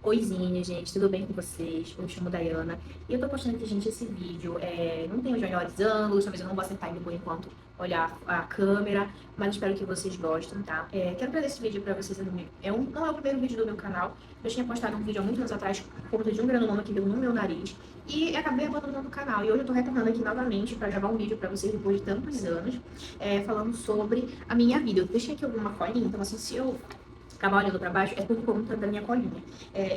Oizinho, gente, tudo bem com vocês? Eu me chamo Dayana e eu tô postando aqui, gente, esse vídeo. Não tem os melhores ângulos, talvez eu não vou acertar ainda por enquanto olhar a câmera, mas espero que vocês gostem, tá? Quero trazer esse vídeo pra vocês. Não é o primeiro vídeo do meu canal. Eu tinha postado um vídeo há muitos anos atrás por conta de um granuloma que deu no meu nariz e acabei abandonando o canal. E hoje eu tô retornando aqui novamente pra gravar um vídeo pra vocês depois de tantos anos, falando sobre a minha vida. Eu deixei aqui alguma colinha, então assim, se eu acabar olhando pra baixo, é por conta da minha colinha.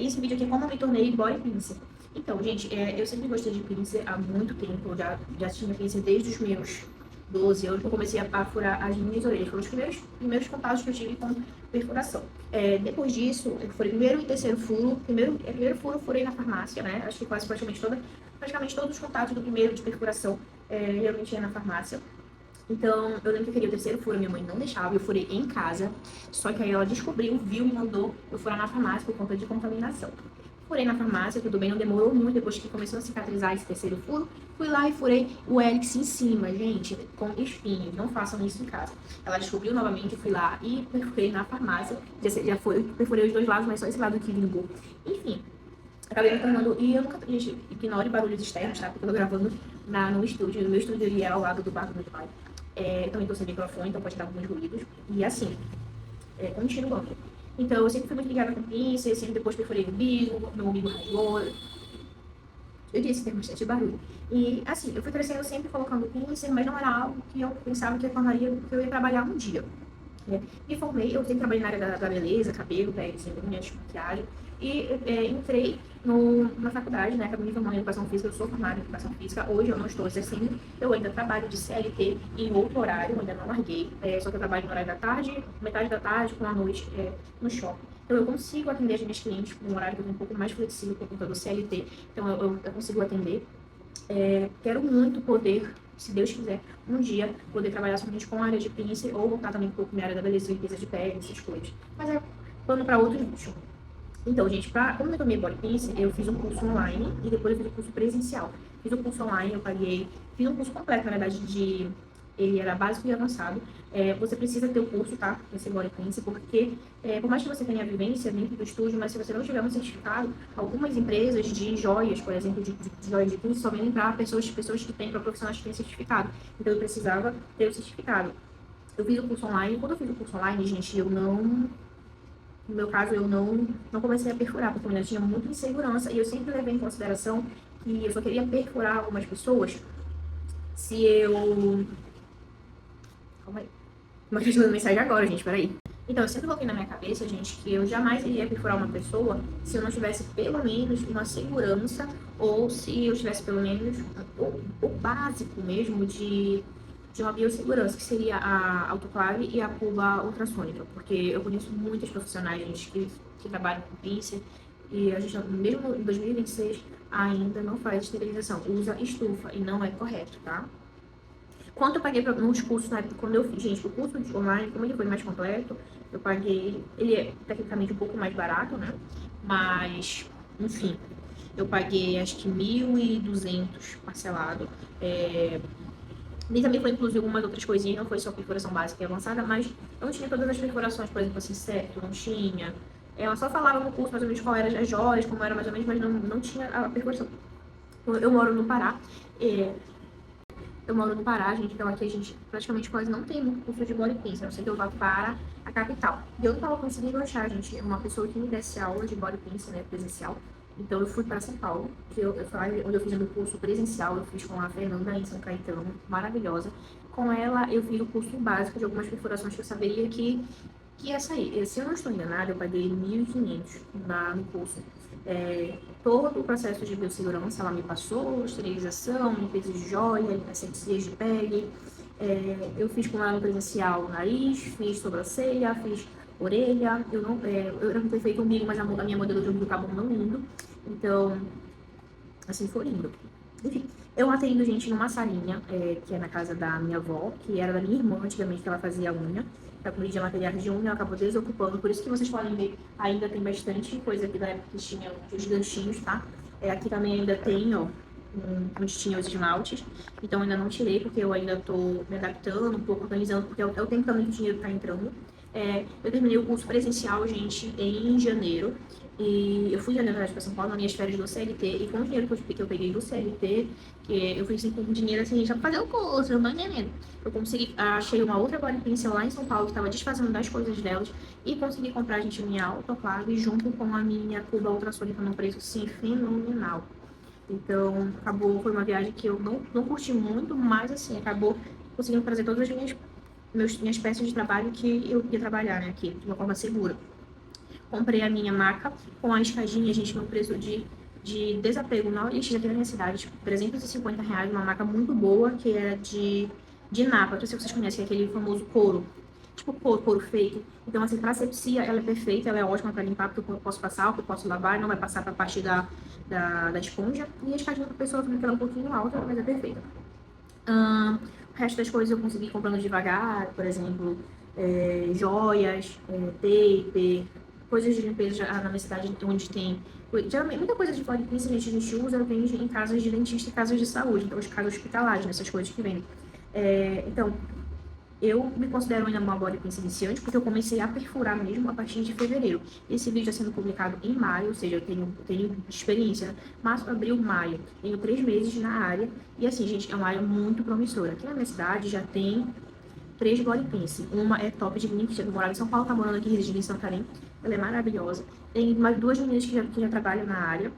Esse vídeo aqui é como eu me tornei body pincer. Então, gente, eu sempre gostei de pincer há muito tempo. Eu já tinha pincer desde os meus 12 anos que eu comecei a furar as minhas orelhas. Foram os primeiros contatos que eu tive com perfuração. Depois disso, eu furei primeiro e terceiro furo. Primeiro furo eu furei na farmácia, né? Acho que praticamente todos os contatos do primeiro de perfuração realmente é na farmácia. Então, eu lembro que eu queria o terceiro furo, minha mãe não deixava, eu furei em casa, só que aí ela descobriu, viu e mandou eu furar na farmácia por conta de contaminação. Furei na farmácia, tudo bem, não demorou muito, depois que começou a cicatrizar esse terceiro furo, fui lá e furei o hélix em cima, gente, com espinhos, não façam isso em casa. Ela descobriu novamente, eu fui lá e perfurei na farmácia, perfurei os dois lados, mas só esse lado que vingou. Enfim, acabei me tornando, e eu nunca, gente, ignore barulhos externos, tá? Porque eu tô gravando no estúdio, no meu estúdio ele é ao lado do quarto do meu pai. Também tô sem microfone, então pode dar alguns ruídos. E assim, continuando. Então, eu sempre fui muito ligada com pinça, sempre depois perfurei o umbigo, meu umbigo rasgou. Eu disse que tem bastante barulho. E assim, eu fui crescendo sempre colocando pinça, mas não era algo que eu pensava que eu ia trabalhar um dia. Me formei, eu sempre trabalhei na área da beleza, cabelo, pele, unhas, maquiagem. E entrei na faculdade, né? Acabei me formando em educação física, eu sou formada em educação física. Hoje eu não estou exercendo, eu ainda trabalho de CLT em outro horário, eu ainda não larguei. Só que eu trabalho no horário da tarde, metade da tarde, com a noite no shopping. Então eu consigo atender as minhas clientes por um horário que eu tenho um pouco mais flexível por conta do CLT. Então eu consigo atender. Quero muito poder, se Deus quiser, um dia poder trabalhar somente com a área de pince ou voltar também um pouco para a área da beleza, limpeza de pele, essas coisas. Mas é plano para outro vídeo. Então, gente, como eu tomei body pince, eu fiz um curso online e depois eu fiz um curso presencial. Fiz um curso online, eu paguei, fiz um curso completo, na verdade, ele era básico e avançado. Você precisa ter o curso, tá? Esse body pince, porque por mais que você tenha vivência dentro do estúdio, mas se você não tiver um certificado, algumas empresas de joias, por exemplo, de joias de pince, só vendem para pessoas que têm, para profissionais que têm certificado. Então, eu precisava ter o certificado. Eu fiz o curso online, quando eu fiz o curso online, gente, no meu caso, eu não comecei a perfurar, porque eu ainda tinha muita insegurança e eu sempre levei em consideração que eu só queria perfurar algumas pessoas se eu... Calma aí. Uma questão de mensagem agora, gente, peraí. Então, eu sempre coloquei na minha cabeça, gente, que eu jamais iria perfurar uma pessoa se eu não tivesse pelo menos uma segurança ou se eu tivesse pelo menos o básico mesmo de uma biossegurança, que seria a autoclave e a cuba ultrassônica, porque eu conheço muitas profissionais, gente, que trabalham com pincer e a gente, mesmo em 2026, ainda não faz esterilização, usa estufa e não é correto, tá? Quanto eu paguei nos cursos na época, quando eu fiz, gente, o curso de online, como ele foi mais completo, eu paguei, ele é tecnicamente um pouco mais barato, né? Mas, enfim, eu paguei acho que 1.200 parcelado. E também foi inclusive algumas outras coisinhas, não foi só perfuração básica e avançada, mas eu não tinha todas as perfurações, por exemplo, assim, septo, não tinha. Ela só falava no curso mais ou menos qual eram as joias, como era mais ou menos, mas não tinha a perfuração. Eu moro no Pará, gente, então aqui a gente praticamente quase não tem muito curso de body pince, a não ser que eu vá para a capital. E eu não tava conseguindo achar, gente, uma pessoa que me desse aula de body pince, né, presencial. Então eu fui para São Paulo, que onde eu fiz o meu curso presencial, eu fiz com a Fernanda em São Caetano, maravilhosa. Com ela eu fiz o curso básico de algumas perfurações que eu saberia que ia sair. Se eu não estou enganada, eu paguei 1.500 no curso. Todo o processo de biossegurança ela me passou, esterilização, limpeza de joia, asepsias de pele. Eu fiz com ela no presencial nariz, fiz sobrancelha, fiz orelha. Eu não ter feito umbigo, mas a minha modelo de umbigo acabou não indo. Então, assim foi indo. Enfim, eu atendo gente numa salinha, que é na casa da minha avó, que era da minha irmã antigamente, que ela fazia unha. Pra corrigir materiais de unha, ela acabou desocupando. Por isso que vocês podem ver, ainda tem bastante coisa aqui da época que tinha os ganchinhos, tá? Aqui também ainda tem, ó, onde tinha os esmaltes. Então ainda não tirei, porque eu ainda tô me adaptando, um pouco organizando, porque é o tempo também que o dinheiro tá entrando. Eu terminei o curso presencial, gente, em janeiro. E eu fui em janeiro para São Paulo, nas minhas férias do CLT, e com o dinheiro que eu peguei do CLT, que eu fiz assim, com dinheiro assim, já pra fazer o curso, eu não entendendo. Eu consegui, achei uma outra body pencil lá em São Paulo, que estava desfazendo das coisas delas, e consegui comprar, gente, minha autoclave junto com a minha cuba ultrassônica num preço, assim, fenomenal. Então, acabou, foi uma viagem que eu não curti muito, mas, assim, acabou conseguindo trazer todas as minhas peças de trabalho que eu ia trabalhar, né, aqui, de uma forma segura. Comprei a minha maca com a escadinha, gente, no preço de desapego na OLX aqui na minha cidade, tipo, R$ 350, uma maca muito boa, que era de napa. Não sei se vocês conhecem aquele famoso couro, tipo couro fake. Então, assim, pra asepsia, ela é perfeita, ela é ótima pra limpar, porque eu posso passar, eu posso lavar, não vai passar pra parte da esponja. E a escadinha da pessoa fica ela um pouquinho alta, mas é perfeita. O resto das coisas eu consegui comprando devagar, por exemplo, joias, tape, coisas de limpeza na minha cidade onde tem. Geralmente, muita coisa de body piercing a gente usa, vende em casas de dentista e casas de saúde, então os casas hospitalares, nessas coisas que vendem. Então, eu me considero ainda uma body piercing iniciante, porque eu comecei a perfurar mesmo a partir de fevereiro. Esse vídeo está sendo publicado em maio, ou seja, eu tenho experiência, né? Março, abril, maio. Tenho 3 meses na área. E assim, gente, é uma área muito promissora. Aqui na minha cidade já tem 3 body piercing. Uma é top de linha, que eu morava em São Paulo, tá morando aqui, residindo em Santarém. Ela é maravilhosa. Tem mais 2 meninas que já trabalham na área.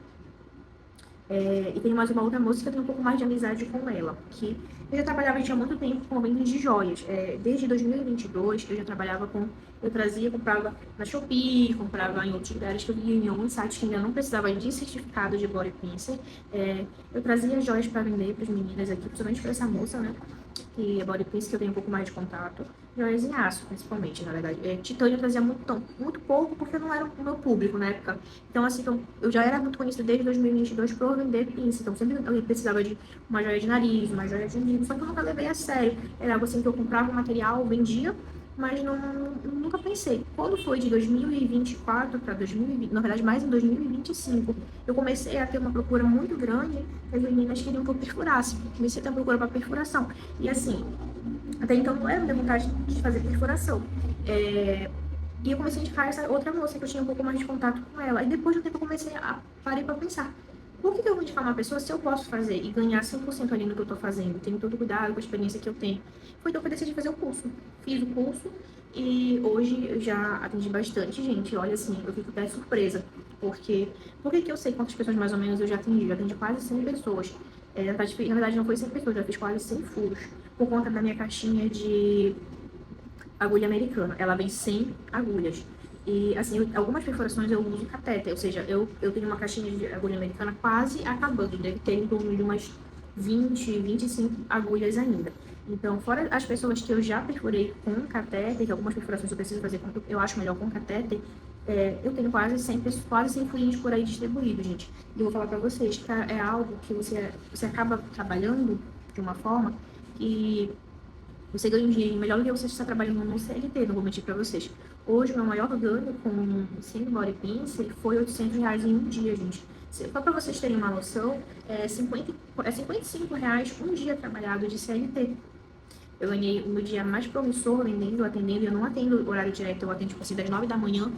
E tem mais uma outra moça que eu tenho um pouco mais de amizade com ela, que eu já trabalhava já há muito tempo com vendas de joias. Desde 2022 eu já trabalhava eu trazia, comprava na Shopee, comprava em outros lugares que eu via em alguns sites que ainda não precisava de certificado de body piercing. Eu trazia joias para vender para as meninas aqui, principalmente para essa moça, né? Que é body piercing, que eu tenho um pouco mais de contato. Joias em aço, principalmente, na verdade. Titânio eu trazia muito pouco, porque não era o meu público na época. Então, assim, eu já era muito conhecida desde 2022 por vender piercing. Então, sempre eu precisava de uma joia de nariz, uma joia de umbigo. Só que eu nunca levei a sério. Era algo assim que eu comprava o material, vendia, mas nunca pensei. Quando foi de 2024 para 2020, na verdade, mais em 2025, eu comecei a ter uma procura muito grande. As meninas queriam que eu perfurasse. Comecei a ter uma procura para perfuração. E assim, até então não era minha vontade de fazer perfuração. E eu comecei a indicar essa outra moça que eu tinha um pouco mais de contato com ela. E depois de um tempo eu parei pra pensar. Por que eu vou indicar uma pessoa se eu posso fazer e ganhar 100% ali no que eu tô fazendo? Tenho todo cuidado com a experiência que eu tenho. Foi então que eu decidi fazer o curso. Fiz o curso e hoje eu já atendi bastante gente. Olha assim, eu fico até surpresa. Por que eu sei quantas pessoas mais ou menos eu já atendi? Eu atendi quase 100 pessoas. Na verdade não foi 100 pessoas, eu já fiz quase 100 furos. Por conta da minha caixinha de agulha americana. Ela vem sem agulhas. E, assim, algumas perfurações eu uso catéter, ou seja, eu tenho uma caixinha de agulha americana quase acabando, deve ter em torno de umas 25 agulhas ainda. Então, fora as pessoas que eu já perfurei com catéter, que algumas perfurações eu preciso fazer, eu acho melhor com catéter, eu tenho quase 100 furinhos por aí distribuídos, gente. E eu vou falar pra vocês que é algo que você acaba trabalhando de uma forma que você ganha um dinheiro melhor do que você está trabalhando no CLT, não vou mentir pra vocês. Hoje, o meu maior ganho com sendo body piercing foi R$ 800 em um dia, gente. Só pra vocês terem uma noção, é R$ 55 um dia trabalhado de CLT. Eu ganhei o meu dia mais promissor vendendo, atendendo. Eu não atendo horário direto, eu atendo, tipo assim, das 9 da manhã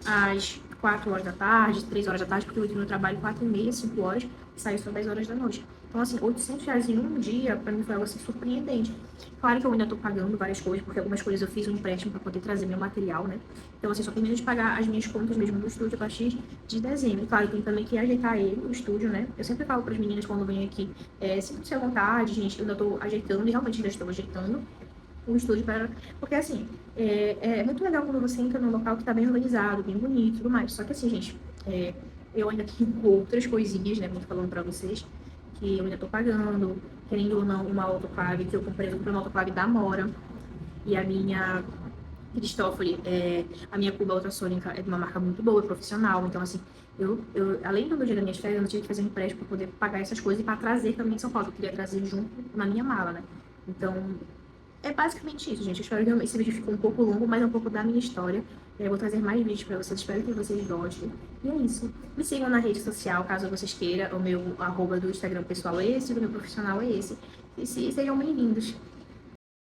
às 4 horas da tarde, 3 horas da tarde, porque eu entro no trabalho 4h30, 5 horas, e saio só 10 horas da noite. Então, assim, R$ 800 em um dia, pra mim foi algo assim surpreendente. Claro que eu ainda tô pagando várias coisas, porque algumas coisas eu fiz um empréstimo pra poder trazer meu material, né? Então, assim, só termino de pagar as minhas contas mesmo do estúdio a partir de dezembro. Claro, tem também que ajeitar ele, o estúdio, né? Eu sempre falo pras meninas quando venho aqui, sinta-se à vontade, gente, eu ainda tô ajeitando, e realmente ainda estou ajeitando o estúdio para. Porque assim, é muito legal quando você entra num local que tá bem organizado, bem bonito e tudo mais. Só que assim, gente, eu ainda tenho outras coisinhas, né? Como eu tô falando pra vocês, que eu ainda tô pagando, querendo ou não, uma autoclave que eu comprei uma autoclave da Mora. E a minha Cristófoli, a minha cuba ultrassônica é de uma marca muito boa, profissional. Então, assim, além do meu dia das minhas férias, eu tive que fazer um empréstimo para poder pagar essas coisas e para trazer também em São Paulo. Eu queria trazer junto na minha mala, né? Então, é basicamente isso, gente. Eu espero que esse vídeo ficou um pouco longo, mas é um pouco da minha história. Eu vou trazer mais vídeos pra vocês, espero que vocês gostem. E é isso. Me sigam na rede social, caso vocês queiram. O meu arroba do Instagram pessoal é esse, o do meu profissional é esse. E sejam bem-vindos.